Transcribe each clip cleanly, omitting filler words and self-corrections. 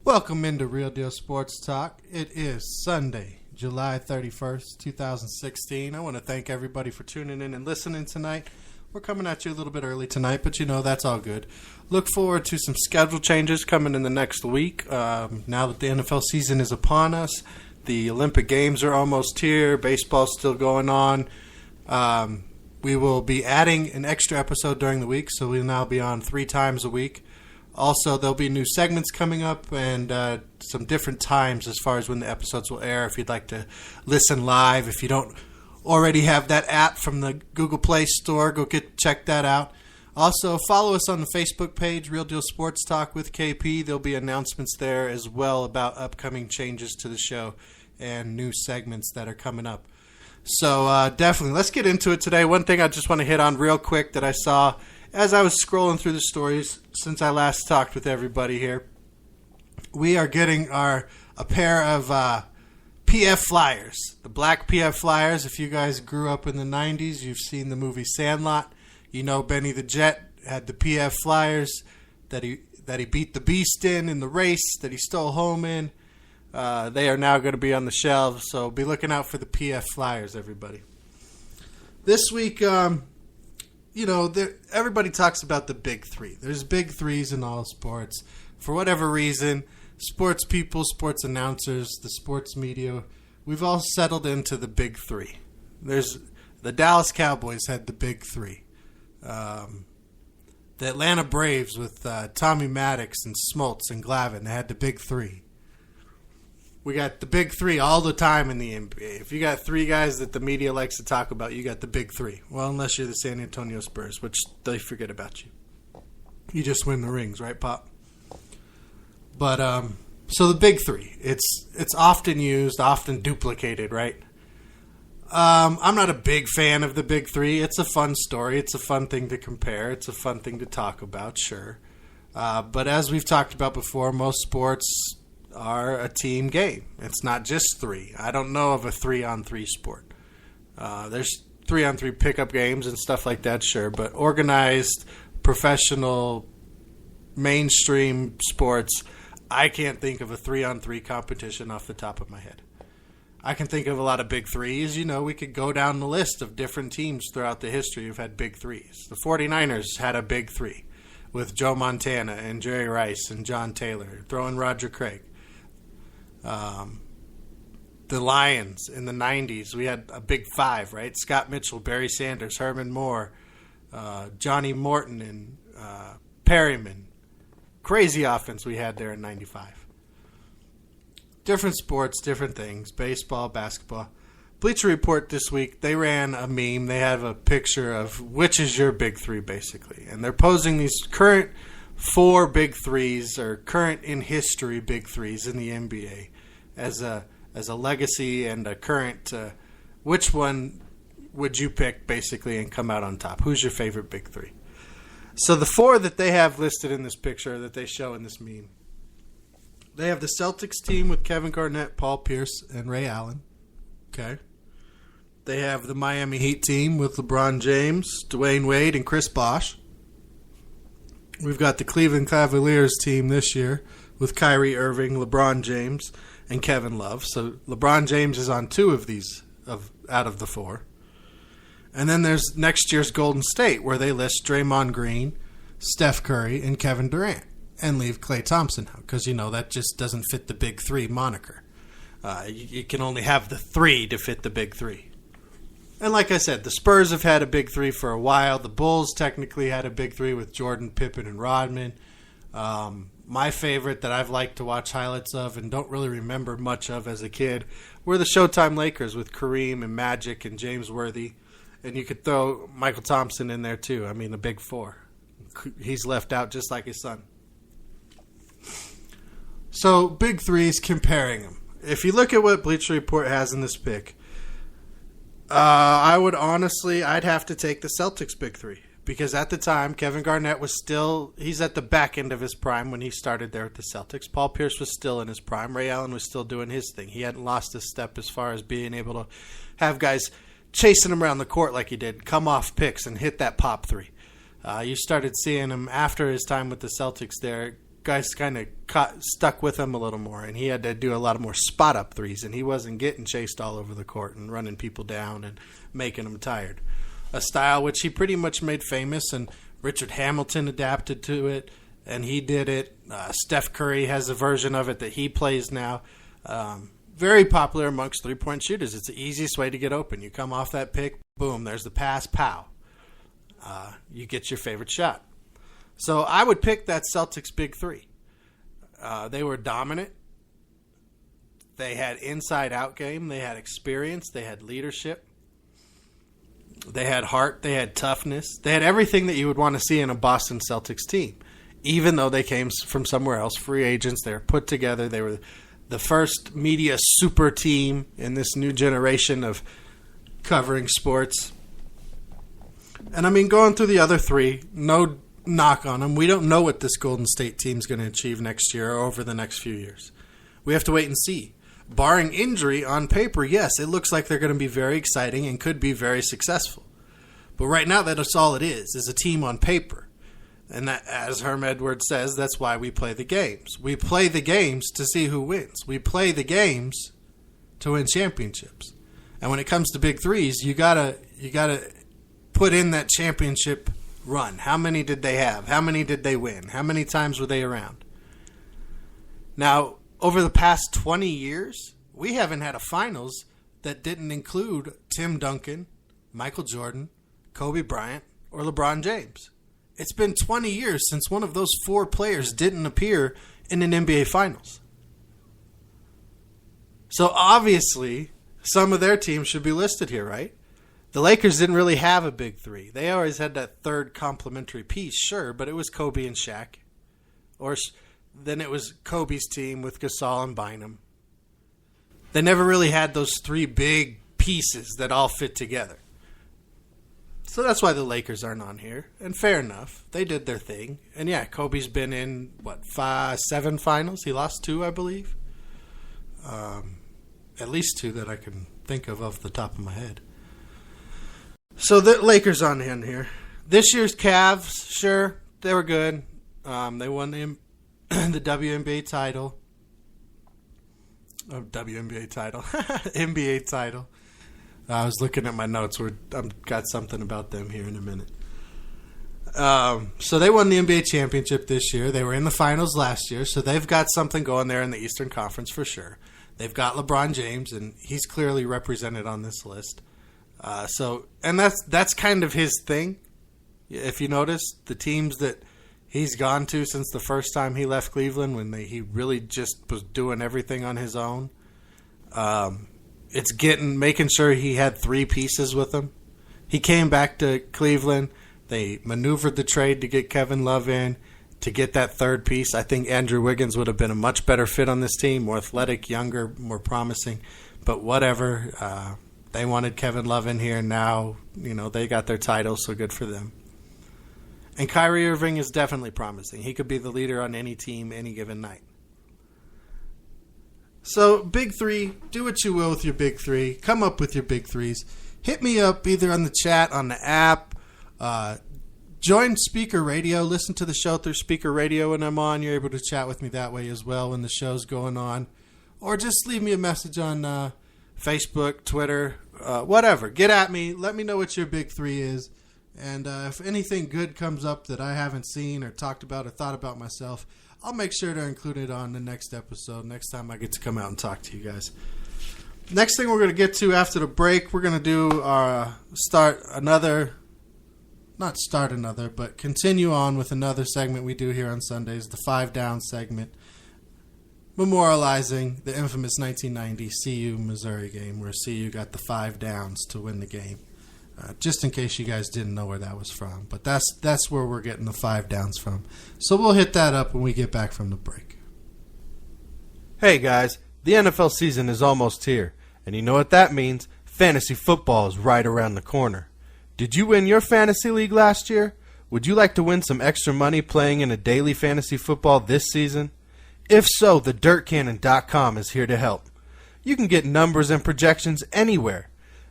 Welcome into Real Deal Sports Talk. It is Sunday, July 31st, 2016. I want to thank everybody for tuning in and listening tonight. We're coming at you a little bit early tonight, but that's all good. Look forward to some schedule changes coming in the next week. Now that the NFL season is upon us, the Olympic Games are almost here. Baseball's still going on. We will be adding an extra episode during the week, so we'll now be on 3 times a week. Also, there'll be new segments coming up and some different times as far as when the episodes will air. If you'd like to listen live, if you don't already have that app from the Google Play Store, check that out. Also, follow us on the Facebook page, Real Deal Sports Talk with KP. There'll be announcements there as well about upcoming changes to the show and new segments that are coming up. So definitely, let's get into it today. One thing I just want to hit on real quick that I saw as I was scrolling through the stories since I last talked with everybody here. We are getting a pair of PF Flyers, the black PF Flyers. If you guys grew up in the 90s, you've seen the movie Sandlot. You know Benny the Jet had the PF Flyers that he beat the Beast in the race that he stole home in. They are now going to be on the shelves, so be looking out for the PF Flyers, everybody. This week, everybody talks about the big three. There's big threes in all sports. For whatever reason, sports people, sports announcers, the sports media, we've all settled into the big three. The Dallas Cowboys had the big three. The Atlanta Braves with Tommy Maddox and Smoltz and Glavine, they had the big three. We got the big three all the time in the NBA. If you got 3 guys that the media likes to talk about, you got the big three. Well, unless you're the San Antonio Spurs, which they forget about you. You just win the rings, right, Pop? But, so the big three. It's often used, often duplicated, right? I'm not a big fan of the big three. It's a fun story. It's a fun thing to compare. It's a fun thing to talk about, sure. But as we've talked about before, most sports are a team game. It's not just 3. I don't know of a 3-on-3 sport. There's 3-on-3 pickup games and stuff like that, sure, but organized, professional, mainstream sports, I can't think of a 3-on-3 competition off the top of my head. I can think of a lot of big threes. We could go down the list of different teams throughout the history who've had big threes. The 49ers had a big three with Joe Montana and Jerry Rice and John Taylor, throwing Roger Craig. The Lions in the 90s, we had a big 5, right? Scott Mitchell, Barry Sanders, Herman Moore, Johnny Morton, and Perryman. Crazy offense we had there in 95. Different sports, different things. Baseball, basketball. Bleacher Report this week, they ran a meme. They have a picture of which is your big three, basically. And they're posing these current 4 big threes, or current in history big threes in the NBA as a legacy and a current. Which one would you pick, basically, and come out on top? Who's your favorite big three? So the 4 that they have listed in this picture that they show in this meme, they have the Celtics team with Kevin Garnett, Paul Pierce, and Ray Allen. Okay. They have the Miami Heat team with LeBron James, Dwayne Wade, and Chris Bosh. We've got the Cleveland Cavaliers team this year with Kyrie Irving, LeBron James, and Kevin Love. So LeBron James is on 2 of these out of the 4. And then there's next year's Golden State, where they list Draymond Green, Steph Curry, and Kevin Durant, and leave Klay Thompson out because, that just doesn't fit the big three moniker. You can only have the 3 to fit the big three. And like I said, the Spurs have had a big three for a while. The Bulls technically had a big three with Jordan, Pippen, and Rodman. My favorite that I've liked to watch highlights of and don't really remember much of as a kid were the Showtime Lakers with Kareem and Magic and James Worthy. And you could throw Michael Thompson in there too. I mean, the big 4. He's left out just like his son. So, big threes, comparing them. If you look at what Bleacher Report has in this pick, I'd have to take the Celtics big three. Because at the time, Kevin Garnett was he's at the back end of his prime when he started there at the Celtics. Paul Pierce was still in his prime. Ray Allen was still doing his thing. He hadn't lost a step as far as being able to have guys chasing him around the court like he did, come off picks and hit that pop three. You started seeing him after his time with the Celtics there guys kind of stuck with him a little more, and he had to do a lot of more spot-up threes, and he wasn't getting chased all over the court and running people down and making them tired. A style which he pretty much made famous, and Richard Hamilton adapted to it, and he did it. Steph Curry has a version of it that he plays now. Very popular amongst three-point shooters. It's the easiest way to get open. You come off that pick, boom, there's the pass, pow. You get your favorite shot. So I would pick that Celtics big three. They were dominant. They had inside-out game. They had experience. They had leadership. They had heart. They had toughness. They had everything that you would want to see in a Boston Celtics team. Even though they came from somewhere else, free agents, they were put together. They were the first media super team in this new generation of covering sports. And I mean, going through the other three, no knock on them. We don't know what this Golden State team is going to achieve next year or over the next few years. We have to wait and see. Barring injury, on paper, yes, it looks like they're going to be very exciting and could be very successful. But right now, that's all it is a team on paper. And that, as Herm Edwards says, that's why we play the games. We play the games to see who wins. We play the games to win championships. And when it comes to big threes, you gotta put in that championship run. How many did they have? How many did they win? How many times were they around? Now, over the past 20 years, we haven't had a finals that didn't include Tim Duncan, Michael Jordan, Kobe Bryant, or LeBron James. It's been 20 years since one of those four players didn't appear in an NBA Finals. So obviously, some of their teams should be listed here, right? The Lakers didn't really have a big three. They always had that third complementary piece, sure, but it was Kobe and Shaq. Or then it was Kobe's team with Gasol and Bynum. They never really had those three big pieces that all fit together. So that's why the Lakers aren't on here. And fair enough. They did their thing. And yeah, Kobe's been in, 7 finals? He lost 2, I believe. At least 2 that I can think of off the top of my head. So the Lakers on in here. This year's Cavs, sure, they were good. They won the WNBA title. WNBA title. NBA title. I was looking at my notes. I've got something about them here in a minute. So they won the NBA championship this year. They were in the finals last year, so they've got something going there in the Eastern Conference for sure. They've got LeBron James, and he's clearly represented on this list. And that's kind of his thing. If you notice, the teams that he's gone to since the first time he left Cleveland, when he really just was doing everything on his own. It's making sure he had 3 pieces with him. He came back to Cleveland. They maneuvered the trade to get Kevin Love in, to get that third piece. I think Andrew Wiggins would have been a much better fit on this team, more athletic, younger, more promising. But whatever. They wanted Kevin Love in here. Now, they got their title, so good for them. And Kyrie Irving is definitely promising. He could be the leader on any team any given night. So, big three, do what you will with your big three. Come up with your big threes. Hit me up either on the chat, on the app. Join Speaker Radio. Listen to the show through Speaker Radio when I'm on. You're able to chat with me that way as well when the show's going on. Or just leave me a message on Facebook, Twitter, whatever. Get at me. Let me know what your big three is. And if anything good comes up that I haven't seen or talked about or thought about myself, I'll make sure to include it on the next episode, next time I get to come out and talk to you guys. Next thing we're going to get to after the break, we're going to do continue on with another segment we do here on Sundays, the 5 Down segment, memorializing the infamous 1990 CU Missouri game where CU got the 5 downs to win the game. Just in case you guys didn't know where that was from. But that's where we're getting the 5 downs from. So we'll hit that up when we get back from the break. Hey guys, the NFL season is almost here. And you know what that means? Fantasy football is right around the corner. Did you win your fantasy league last year? Would you like to win some extra money playing in a daily fantasy football this season? If so, the DirtCannon.com is here to help. You can get numbers and projections anywhere.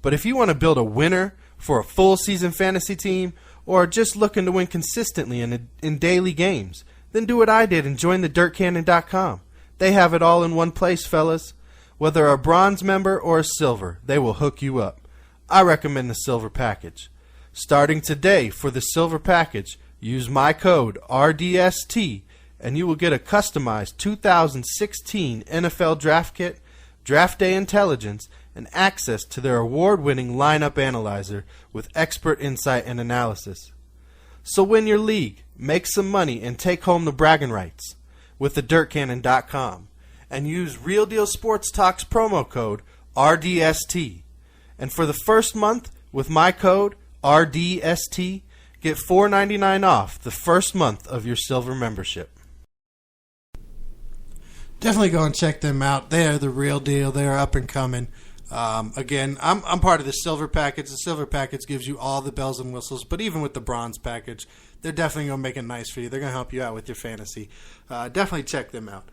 But if you want to build a winner for a full season fantasy team, or just looking to win consistently in daily games, Then do what I did and join thedirtcannon.com. They have it all in one place, fellas. Whether a bronze member or a silver, they will hook you up. I recommend the silver package. Starting today for the silver package, use my code RDST and you will get a customized 2016 NFL Draft Kit, Draft Day Intelligence, and access to their award-winning lineup analyzer with expert insight and analysis. So win your league, make some money, and take home the bragging rights with thedirtcannon.com and use Real Deal Sports Talk's promo code RDST. And for the first month with my code RDST, get $4.99 off the first month of your silver membership. Definitely go and check them out. They are the real deal. They are up and coming. Again, I'm part of the silver package. The silver package gives you all the bells and whistles, but even with the bronze package, they're definitely going to make it nice for you. They're going to help you out with your fantasy. Definitely check them out.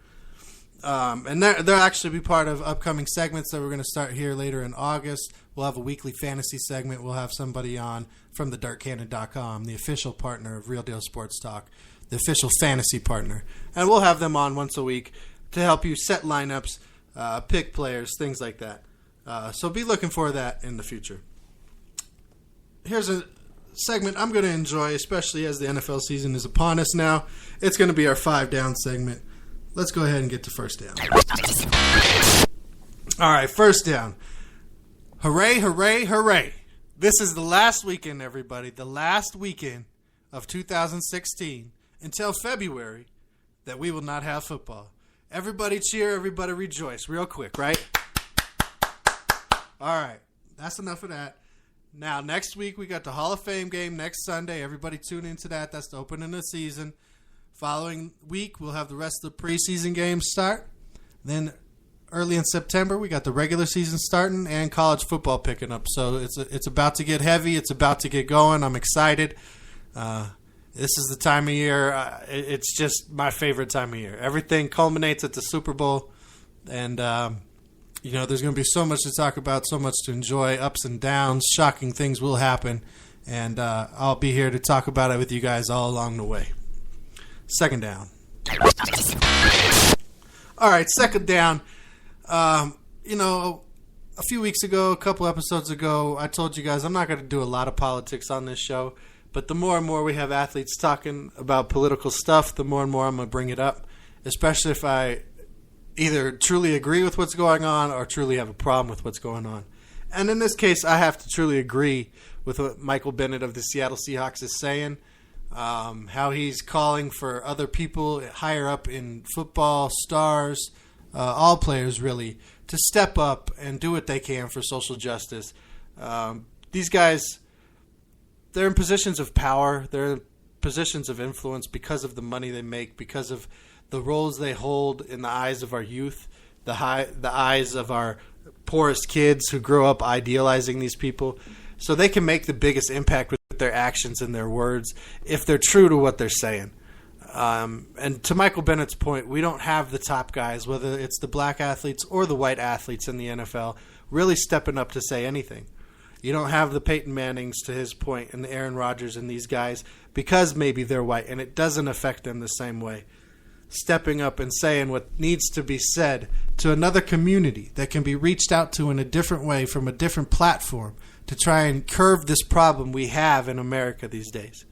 And they'll actually be part of upcoming segments that we're going to start here later in August. We'll have a weekly fantasy segment. We'll have somebody on from thedirtcannon.com, the official partner of Real Deal Sports Talk, the official fantasy partner. And we'll have them on once a week to help you set lineups, pick players, things like that. So be looking for that in the future. Here's a segment I'm going to enjoy, especially as the NFL season is upon us now. It's going to be our 5 down segment. Let's go ahead and get to first down. All right, first down. Hooray, hooray, hooray. This is the last weekend, everybody. The last weekend of 2016 until February that we will not have football. Everybody cheer, everybody rejoice real quick, right? All right, that's enough of that. Now, next week, we got the Hall of Fame game next Sunday. Everybody tune into that. That's the opening of the season. Following week, we'll have the rest of the preseason games start. Then early in September, we got the regular season starting and college football picking up. So it's about to get heavy. It's about to get going. I'm excited. This is the time of year. It's just my favorite time of year. Everything culminates at the Super Bowl. And, there's going to be so much to talk about, so much to enjoy, ups and downs, shocking things will happen. And I'll be here to talk about it with you guys all along the way. Second down. All right, second down. A few weeks ago, a couple episodes ago, I told you guys I'm not going to do a lot of politics on this show. But the more and more we have athletes talking about political stuff, the more and more I'm going to bring it up, especially if I either truly agree with what's going on or truly have a problem with what's going on. And in this case, I have to truly agree with what Michael Bennett of the Seattle Seahawks is saying, how he's calling for other people higher up in football, stars, all players really, to step up and do what they can for social justice. These guys, they're in positions of power. They're in positions of influence because of the money they make, because of the roles they hold in the eyes of our youth, the eyes of our poorest kids who grow up idealizing these people. So they can make the biggest impact with their actions and their words if they're true to what they're saying. And to Michael Bennett's point, we don't have the top guys, whether it's the black athletes or the white athletes in the NFL, really stepping up to say anything. You don't have the Peyton Mannings, to his point, and the Aaron Rodgers and these guys because maybe they're white and it doesn't affect them the same way. Stepping up and saying what needs to be said to another community that can be reached out to in a different way from a different platform to try and curb this problem we have in America these days.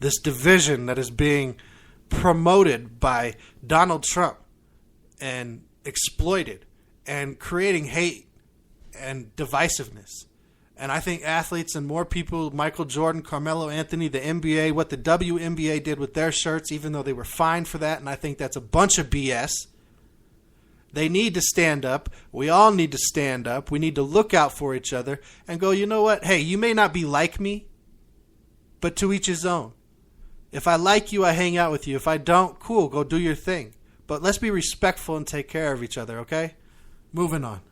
This division that is being promoted by Donald Trump and exploited and creating hate and divisiveness. And I think athletes and more people, Michael Jordan, Carmelo Anthony, the NBA, what the WNBA did with their shirts, even though they were fined for that, and I think that's a bunch of BS. They need to stand up. We all need to stand up. We need to look out for each other and go, you know what? Hey, you may not be like me, but to each his own. If I like you, I hang out with you. If I don't, cool, go do your thing. But let's be respectful and take care of each other, okay? Moving on.